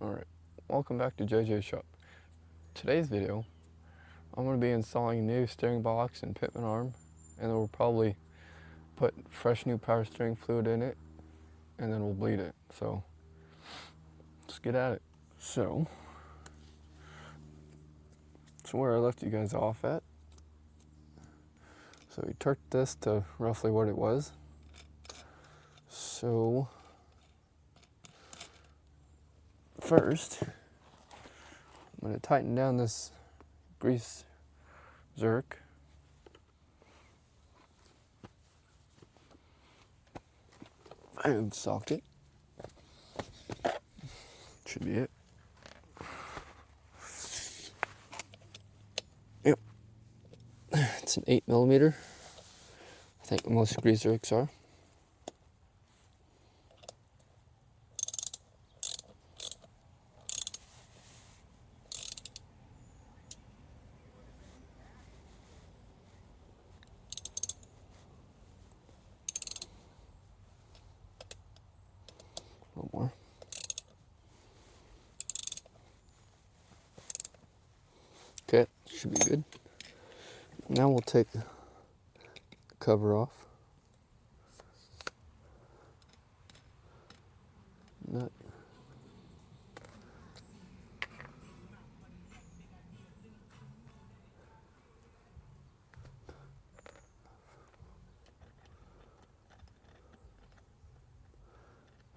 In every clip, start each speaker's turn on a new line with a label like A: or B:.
A: Alright, welcome back to JJ's Shop. Today's video, I'm going to be installing a new steering box and Pitman arm, and then we'll probably put fresh new power steering fluid in it, and then we'll bleed it. So, let's get at it. So where I left you guys off at. So we torqued this to roughly what it was. So first, I'm going to tighten down this grease zerk. And socket. Should be it. Yep. It's an 8mm. I think most grease zerks are. A little more. Okay, should be good. Now we'll take the cover off. Nut.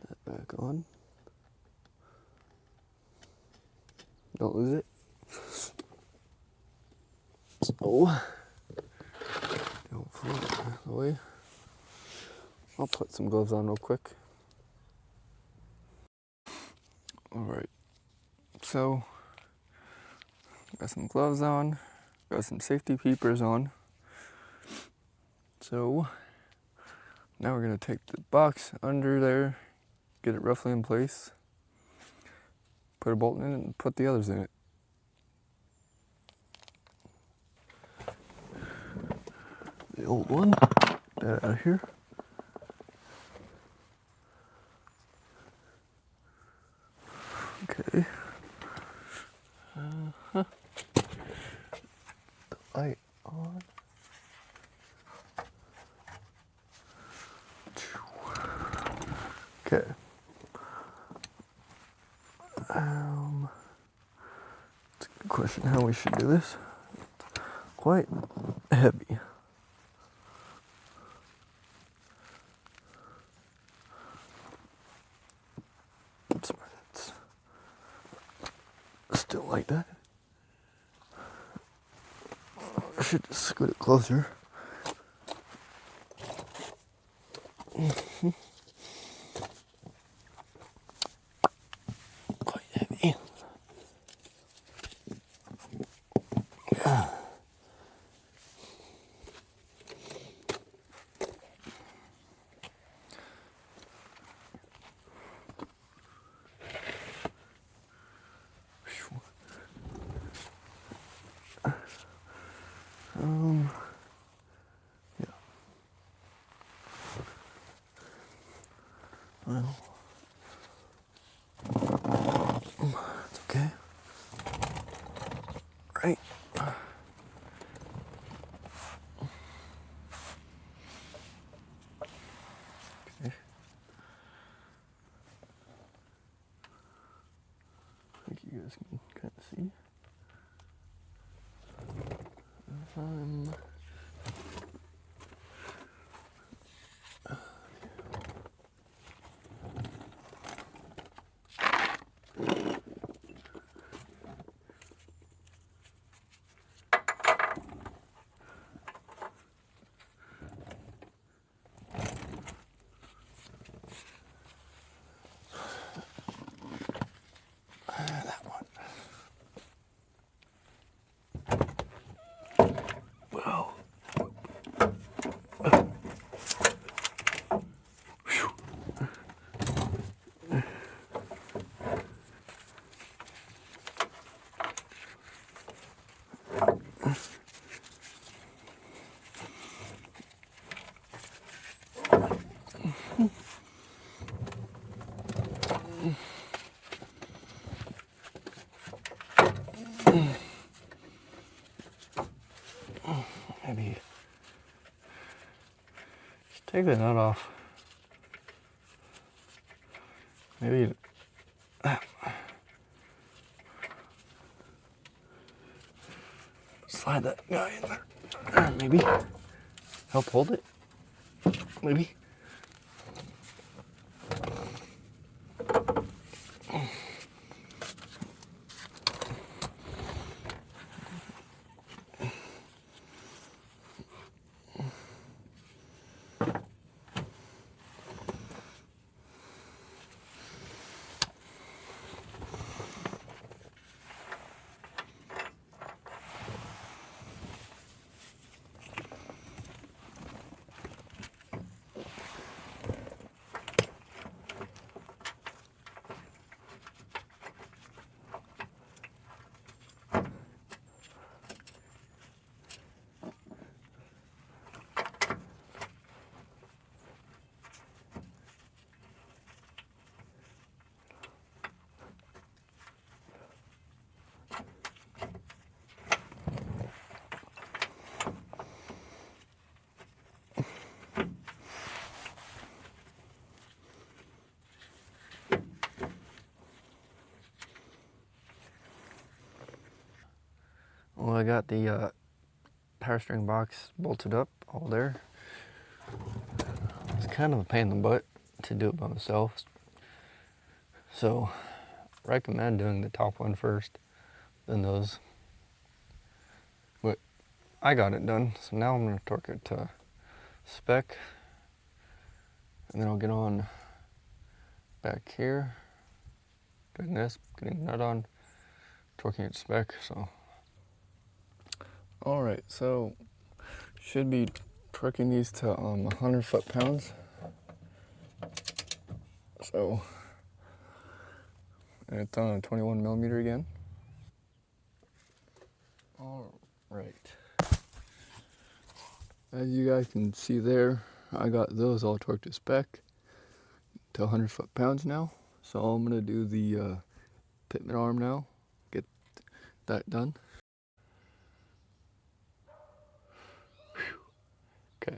A: That back on. Don't lose it. So, don't fall out of the way. I'll put some gloves on real quick. Alright, so got some gloves on, got some safety peepers on. So now we're going to take the box under there, get it roughly in place, put a bolt in it, and put the others in it. The old one, get that out of here. Okay. The light on. Okay. It's a good question how we should do this. Quite heavy. Sorry, it's still like that. I should just scoot it closer. Quite heavy. Yeah. Yeah. Well, it's okay. Right. Okay. I think you guys can kind of see. That one. Whoa. take the nut off. Maybe slide that guy in there. Maybe help hold it. Maybe. Well, I got the power steering box bolted up all there. It's kind of a pain in the butt to do it by myself. So, recommend doing the top one first, then those. But I got it done, so now I'm going to torque it to spec. And then I'll get on back here, doing this, getting the nut on, torquing it to spec, so. Alright, so should be torquing these to 100 foot-pounds. So, and it's on a 21 millimeter again. Alright. As you guys can see there, I got those all torqued to spec to 100 foot-pounds now. So I'm gonna do the Pitman arm now, get that done. Okay.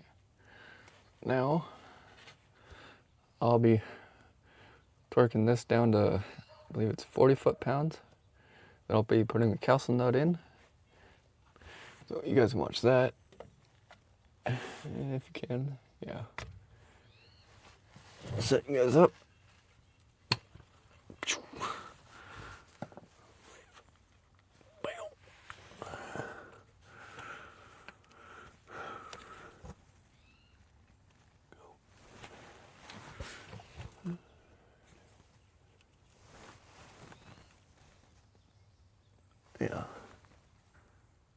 A: Now, I'll be torquing this down to, I believe it's 40 foot-pounds. Then I'll be putting the calcium nut in. So you guys watch that, if you can, yeah. Set you guys up. Yeah,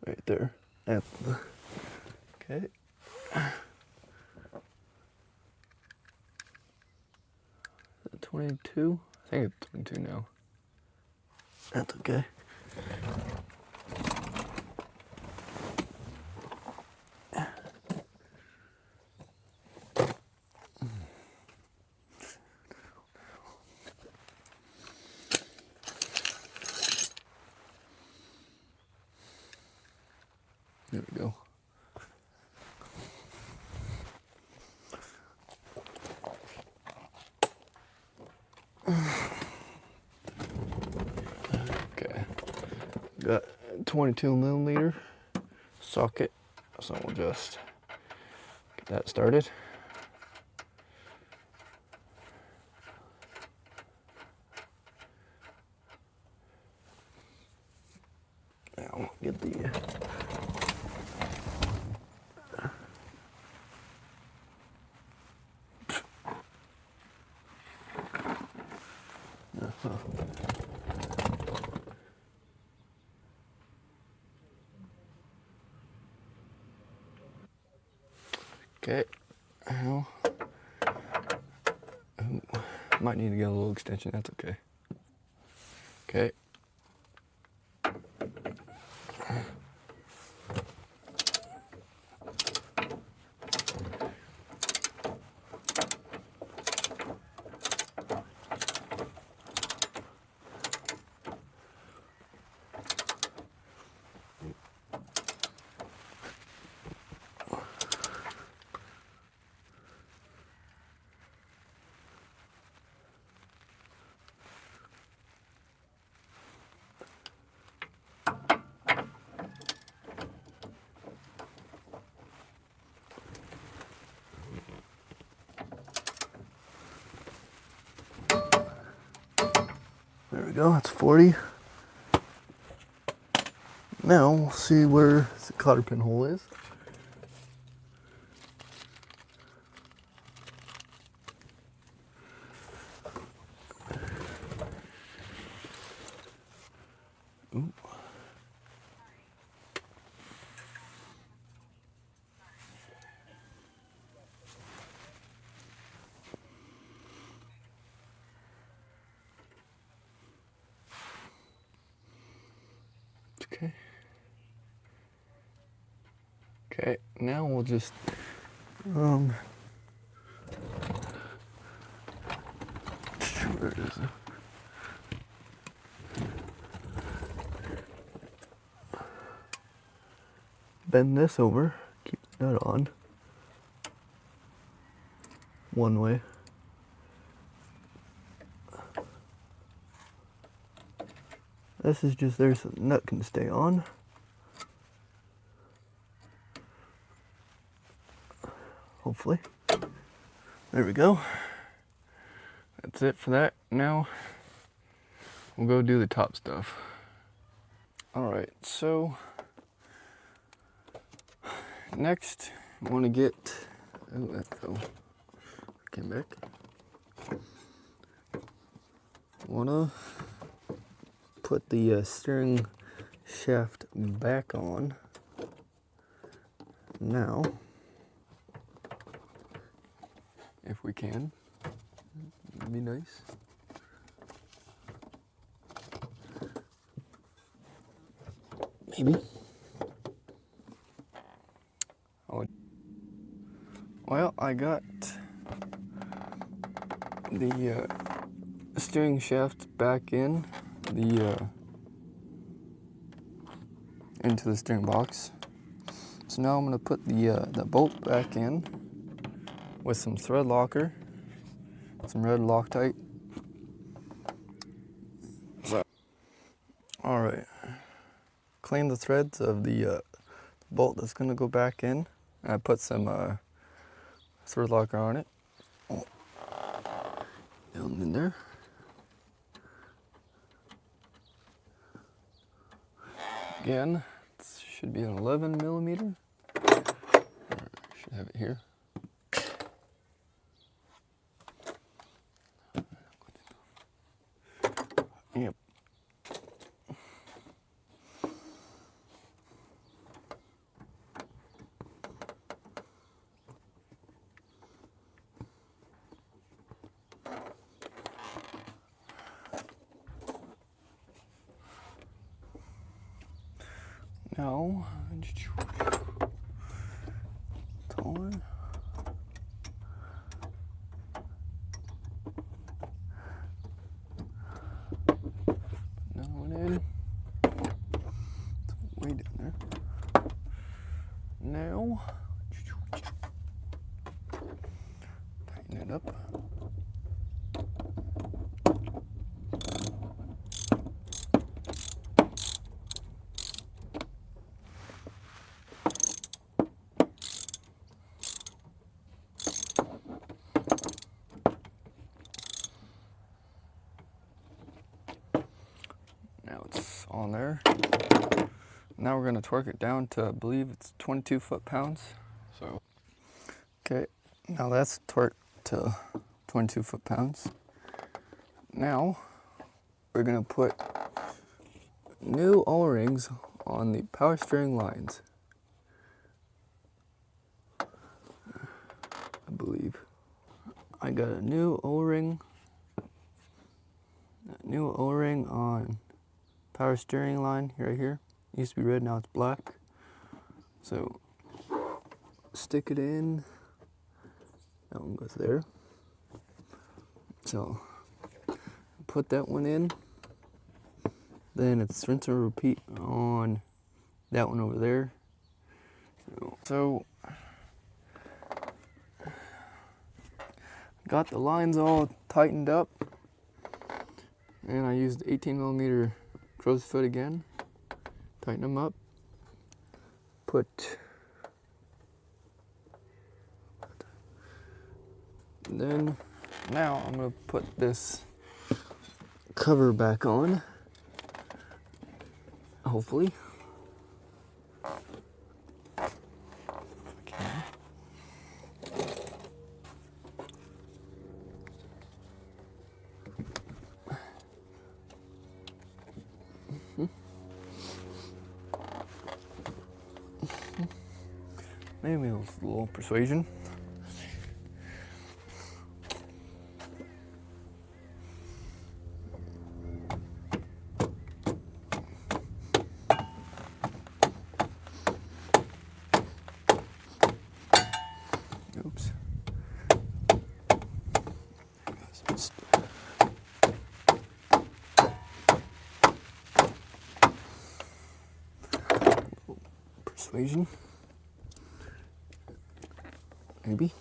A: right there. Okay. 22? I think it's 22 now. That's okay. There we go. Okay, got 22 millimeter socket, so we'll just get that started. Now get the okay. Now, might need to get a little extension. That's okay. Okay.
B: There we go, that's 40. Now we'll see where the cotter pin hole is. Ooh. Okay. Okay, now we'll just where is it? Bend this over, keep the nut on one way. This is just there so the nut can stay on. Hopefully. There we go. That's it for that. Now we'll go do the top stuff. Alright, so next I want to get, oh that fell, came back. Want to put the steering shaft back on now, if we can. It'd be nice. Maybe. Well, I got the steering shaft back in into the steering box. So now I'm going to put the bolt back in with some thread locker, some red Loctite. So, all right, clean the threads of the bolt that's going to go back in. I put some thread locker on it. Down in there. Again, it should be an 11 millimeter. Should have it here. Yep. Now, taller. Another one in. It's way down there. Now, tighten it up. Now it's on there. Now we're going to torque it down to, I believe it's 22 foot-pounds. So, okay, now that's torqued to 22 foot-pounds. Now we're going to put new O-rings on the power steering lines, I believe. I got a new O-ring on power steering line right here. It used to be red, now it's black. So stick it in. That one goes there. So put that one in. Then it's rinse and repeat on that one over there. So got the lines all tightened up, and I used 18 millimeter crow's foot again. Tighten them up. Then now I'm gonna put this cover back on. Hopefully. Okay. Maybe a little persuasion. Oops. Persuasion. Maybe.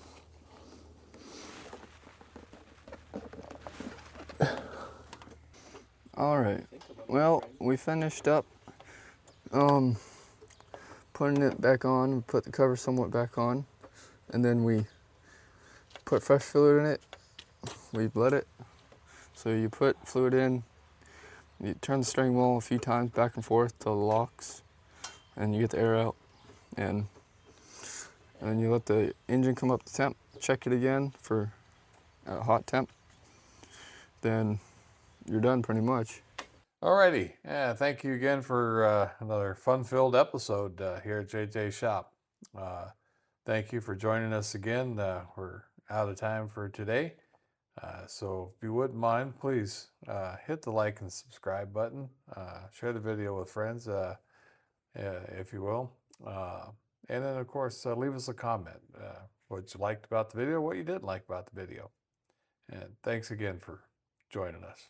B: All right. Well, we finished up putting it back on. We put the cover somewhat back on, and then we put fresh fluid in it. We bled it. So you put fluid in, you turn the steering wheel a few times back and forth till it locks, and you get the air out, and then you let the engine come up to temp, check it again for a hot temp, then you're done pretty much.
C: Alrighty, yeah, thank you again for another fun-filled episode here at JJ Shop. Thank you for joining us again. We're out of time for today. So if you wouldn't mind, please hit the like and subscribe button. Share the video with friends, if you will. And then, of course, leave us a comment. What you liked about the video, what you didn't like about the video. And thanks again for joining us.